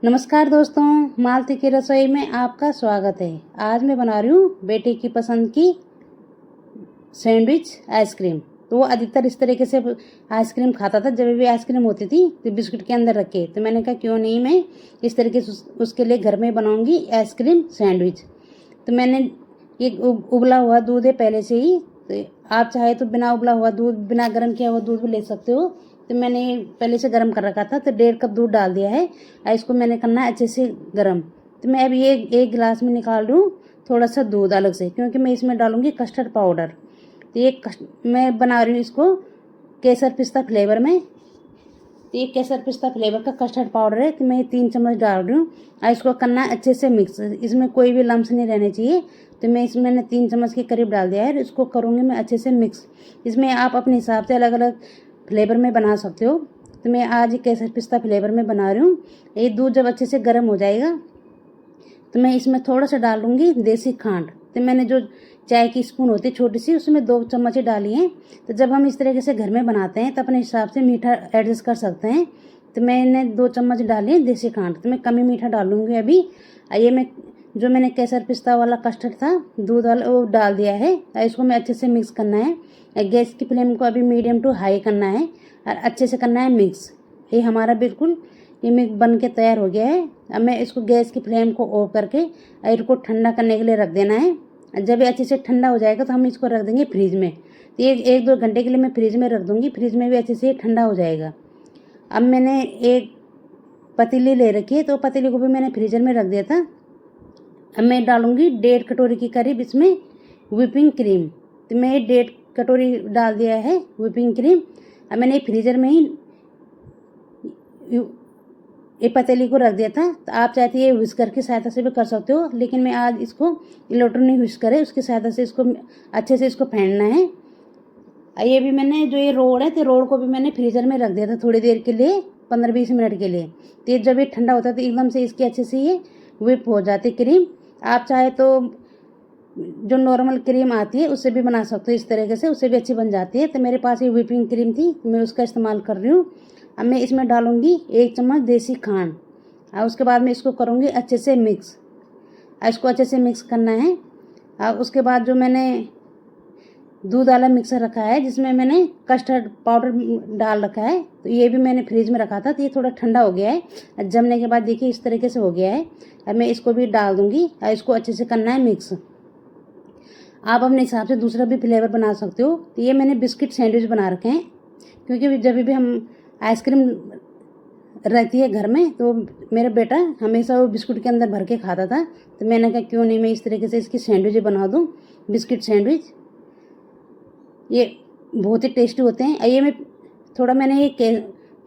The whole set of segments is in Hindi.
नमस्कार दोस्तों, मालती की रसोई में आपका स्वागत है। आज मैं बना रही हूँ बेटे की पसंद की सैंडविच आइसक्रीम। तो वो अधिकतर इस तरीके से आइसक्रीम खाता था। जब भी आइसक्रीम होती थी तो बिस्कुट के अंदर रख के, तो मैंने कहा क्यों नहीं मैं इस तरीके से उसके लिए घर में बनाऊंगी आइसक्रीम सैंडविच। तो मैंने ये उबला हुआ दूध है पहले से ही, तो आप चाहे तो बिना उबला हुआ दूध, बिना गर्म किया हुआ दूध भी ले सकते हो। तो मैंने पहले से गर्म कर रखा था, तो 1.5 कप दूध डाल दिया है और इसको मैंने करना है अच्छे से गर्म। तो मैं अभी ये एक गिलास में निकाल रही हूँ थोड़ा सा दूध अलग से, क्योंकि मैं इसमें डालूंगी कस्टर्ड पाउडर। तो ये मैं बना रही हूँ इसको केसर पिस्ता फ्लेवर में। तो ये केसर पिस्ता फ्लेवर का कस्टर्ड पाउडर है, तो मैं 3 चम्मच डाल रही हूँ और इसको करना है अच्छे से मिक्स। इसमें कोई भी लम्स नहीं रहने चाहिए। तो मैं इसमें मैंने 3 चम्मच के करीब डाल दिया है। इसको करूँगी मैं अच्छे से मिक्स। इसमें आप अपने हिसाब से अलग अलग फ्लेवर में बना सकते हो। तो मैं आज केसर पिस्ता फ्लेवर में बना रही हूँ। ये दूध जब अच्छे से गर्म हो जाएगा तो मैं इसमें थोड़ा सा डालूंगी देसी खांड। तो मैंने जो चाय की स्पून होती है छोटी सी, उसमें 2 चम्मच ही डाली हैं। तो जब हम इस तरीके से घर में बनाते हैं तो अपने हिसाब से मीठा एडजस्ट कर सकते हैं। तो मैंने 2 चम्मच डाली है देसी खांड। तो मैं कम ही मीठा डालूंगी अभी। ये मैं जो मैंने केसर पिस्ता वाला कस्टर्ड था दूध वाला वो डाल दिया है। इसको मैं अच्छे से मिक्स करना है। गैस की फ्लेम को अभी मीडियम टू हाई करना है और अच्छे से करना है मिक्स। ये हमारा बिल्कुल ये मिक्स बन के तैयार हो गया है। अब मैं इसको गैस की फ्लेम को ऑफ करके इसको ठंडा करने के लिए रख देना है। जब ये अच्छे से ठंडा हो जाएगा तो हम इसको रख देंगे फ्रिज में। तो ये 1-2 घंटे के लिए मैं फ्रिज में रख दूँगी। फ्रिज में भी अच्छे से ठंडा हो जाएगा। अब मैंने एक पतीली ले रखी है, तो पतीली को भी मैंने फ्रीजर में रख दिया था। अब मैं डालूँगी 1.5 कटोरी के करीब इसमें व्हिपिंग क्रीम। तो मैं 1.5 कटोरी डाल दिया है व्हिपिंग क्रीम। अब मैंने फ्रीजर में ही ये पतीली को रख दिया था। तो आप चाहते ये व्हिस्कर की सहायता से भी कर सकते हो, लेकिन मैं आज इसको इलेक्ट्रॉनिक व्हिस्कर है उसकी सहायता से इसको अच्छे से इसको फेंटना है। ये भी मैंने जो ये रोड है तो रोड को भी मैंने फ्रीजर में रख दिया था थोड़ी देर के लिए, 15-20 मिनट के लिए। तो जब ये ठंडा होता है तो एकदम से इसकी अच्छे से ये व्हिप हो जाती क्रीम। आप चाहे तो जो नॉर्मल क्रीम आती है उससे भी बना सकते हो इस तरीके से, उससे भी अच्छी बन जाती है। तो मेरे पास ये व्हिपिंग क्रीम थी, मैं उसका इस्तेमाल कर रही हूँ। अब मैं इसमें डालूंगी 1 चम्मच देसी खांड और उसके बाद मैं इसको करूँगी अच्छे से मिक्स। इसको अच्छे से मिक्स करना है। और उसके बाद जो मैंने दूध वाला मिक्सर रखा है जिसमें मैंने कस्टर्ड पाउडर डाल रखा है, तो ये भी मैंने फ्रिज में रखा था। तो ये थोड़ा ठंडा हो गया है। जमने के बाद देखिए इस तरीके से हो गया है। अब मैं इसको भी डाल दूँगी और इसको अच्छे से करना है मिक्स। आप अपने हिसाब से दूसरा भी फ्लेवर बना सकते हो। तो ये मैंने बिस्किट सैंडविच बना रखे हैं, क्योंकि जब भी हम आइसक्रीम रहती है घर में तो मेरा बेटा हमेशा वो बिस्कुट के अंदर भर के खाता था। तो मैंने कहा क्यों नहीं मैं इस तरीके से इसकी सैंडविच बना दूँ, बिस्किट सैंडविच। ये बहुत ही टेस्टी होते हैं। ये मैं थोड़ा मैंने ये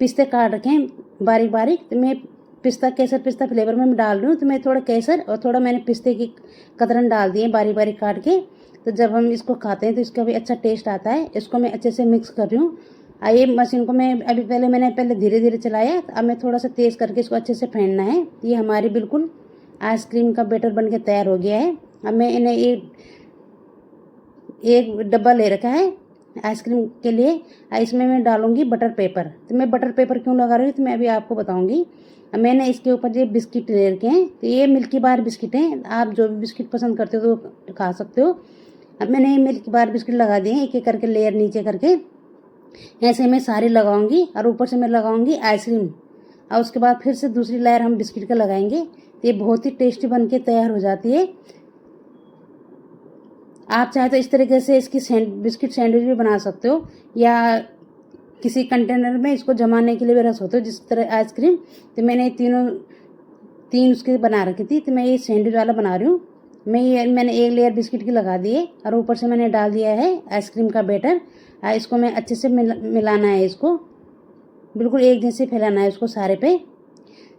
पिस्ते काट रखे हैं बारीक बारीक। तो मैं पिस्ता केसर पिस्ता फ्लेवर में डाल रही हूँ। तो मैं थोड़ा केसर और थोड़ा मैंने पिस्ते की कतरन डाल दिए बारीक बारीक काट के। तो जब हम इसको खाते हैं तो इसका भी अच्छा टेस्ट आता है। इसको मैं अच्छे से मिक्स कर रही हूँ। ये मशीन को मैं अभी पहले धीरे धीरे चलाया, अब मैं थोड़ा सा तेज़ करके इसको अच्छे से फेंटना है। ये हमारी बिल्कुल आइसक्रीम का बैटर बन के तैयार हो गया है। अब मैं इन्हें एक डब्बा ले रखा है आइसक्रीम के लिए। इसमें मैं डालूंगी बटर पेपर। तो मैं बटर पेपर क्यों लगा रही हूँ तो मैं अभी आपको बताऊंगी। मैंने इसके ऊपर ये बिस्किट ले रखे हैं। तो ये मिल्की बार बिस्किट हैं, आप जो भी बिस्किट पसंद करते हो तो खा सकते हो। अब मैंने ये मिल्की बार बिस्किट लगा दिए हैं एक एक करके लेयर नीचे करके। ऐसे मैं सारी लगाऊंगी और ऊपर से मैं लगाऊंगी आइसक्रीम और उसके बाद फिर से दूसरी लेयर हम बिस्किट का लगाएंगे। तो ये बहुत ही टेस्टी बन के तैयार हो जाती है। आप चाहे तो इस तरीके से इसकी बिस्किट सैंडविच भी बना सकते हो, या किसी कंटेनर में इसको जमाने के लिए भी रख सकते हो जिस तरह आइसक्रीम। तो मैंने तीन उसके बना रखी थी। तो मैं ये सैंडविच वाला बना रही हूँ। मैंने एक लेयर बिस्किट की लगा दी है और ऊपर से मैंने डाल दिया है आइसक्रीम का बैटर। इसको मैं अच्छे से मिलाना है, इसको बिल्कुल एक जैसे फैलाना है इसको सारे पे।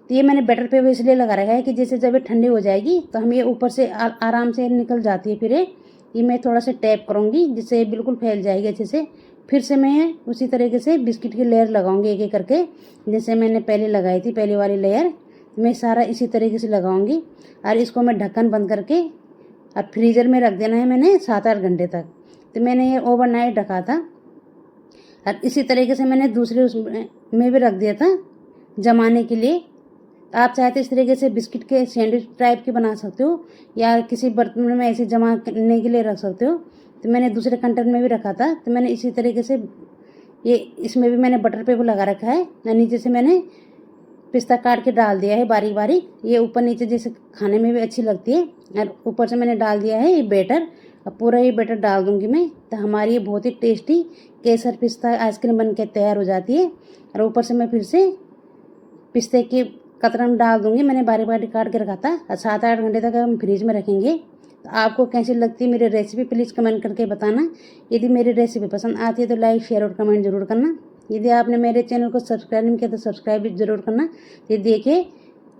तो ये मैंने बैटर पे इसलिए लगा रखा है कि जैसे जब ये ठंडी हो जाएगी तो हम ये ऊपर से आराम से निकल जाती है। फिर ये मैं थोड़ा सा टैप करूँगी जिससे ये बिल्कुल फैल जाएगी अच्छे से। फिर से मैं उसी तरीके से बिस्किट की लेयर लगाऊंगी एक एक करके, जैसे मैंने पहले लगाई थी पहली वाली लेयर। मैं सारा इसी तरीके से लगाऊंगी और इसको मैं ढक्कन बंद करके और फ्रीज़र में रख देना है मैंने 7-8 घंटे तक। तो मैंने ये ओवरनाइट रखा था और इसी तरीके से मैंने दूसरे उसमें भी रख दिया था जमाने के लिए। आप चाहे तो इस तरीके से बिस्किट के सैंडविच टाइप के बना सकते हो, या किसी बर्तन में ऐसे जमा करने के लिए रख सकते हो। तो मैंने दूसरे कंटेनर में भी रखा था, तो मैंने इसी तरीके से ये इसमें भी मैंने बटर पेपर लगा रखा है। नीचे से मैंने पिस्ता काट के डाल दिया है बारीक बारीक, ये ऊपर नीचे जैसे खाने में भी अच्छी लगती है। और ऊपर से मैंने डाल दिया है ये बैटर। अब पूरा ये बैटर डाल दूंगी मैं, तो हमारी ये बहुत ही टेस्टी केसर पिस्ता आइसक्रीम बन के तैयार हो जाती है। और ऊपर से मैं फिर से पिस्ते की कतरन डाल दूंगी, मैंने बारीक बारीक काट के रखा था। 7-8 घंटे तक हम फ्रीज में रखेंगे। तो आपको कैसी लगती है मेरी रेसिपी प्लीज़ कमेंट करके बताना। यदि मेरी रेसिपी पसंद आती है तो लाइक शेयर और कमेंट जरूर करना। यदि आपने मेरे चैनल को सब्सक्राइब नहीं किया तो सब्सक्राइब भी जरूर करना। ये देखिए,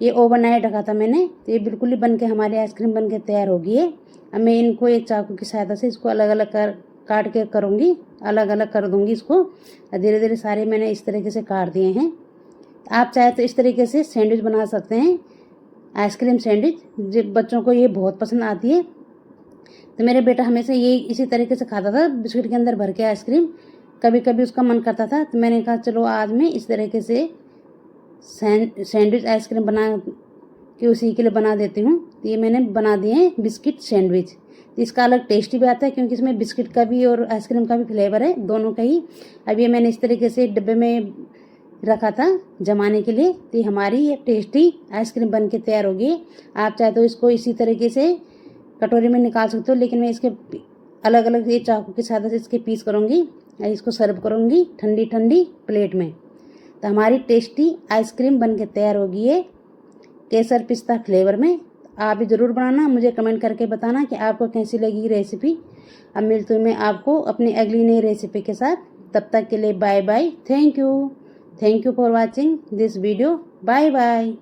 ये ओवरनाइट रखा था मैंने, तो ये बिल्कुल ही बन के हमारी आइसक्रीम बन के तैयार हो गई है। अब मैं इनको एक चाकू की सहायता से इसको अलग अलग काट के करूँगी, अलग अलग कर दूँगी इसको। धीरे धीरे सारे मैंने इस तरीके से काट दिए हैं। आप चाहे तो इस तरीके से सैंडविच बना सकते हैं, आइसक्रीम सैंडविच, जो बच्चों को ये बहुत पसंद आती है। तो मेरे बेटा हमेशा ये इसी तरीके से खाता था, बिस्किट के अंदर भर के आइसक्रीम। कभी कभी उसका मन करता था, तो मैंने कहा चलो आज मैं इस तरीके से सैंडविच आइसक्रीम बना के उसी के लिए बना देती हूँ। तो ये मैंने बना दिए हैं बिस्किट सैंडविच। तो इसका अलग टेस्ट भी आता है, क्योंकि इसमें बिस्किट का भी और आइसक्रीम का भी फ्लेवर है, दोनों का ही। अब ये मैंने इस तरीके से डब्बे में रखा था जमाने के लिए। तो हमारी ये टेस्टी आइसक्रीम बन के तैयार होगी। आप चाहे तो इसको इसी तरीके से कटोरी में निकाल सकते हो, लेकिन मैं इसके अलग अलग ये चाकू के साथ से इसके पीस करूँगी और इसको सर्व करूँगी ठंडी ठंडी प्लेट में। तो हमारी टेस्टी आइसक्रीम बन के तैयार होगी है केसर पिस्ता फ्लेवर में। आप भी ज़रूर बनाना, मुझे कमेंट करके बताना कि आपको कैसी लगी रेसिपी। अब मिलती हूँ मैं आपको अपनी अगली नई रेसिपी के साथ। तब तक के लिए bye bye. Thank you for watching this video. Bye bye.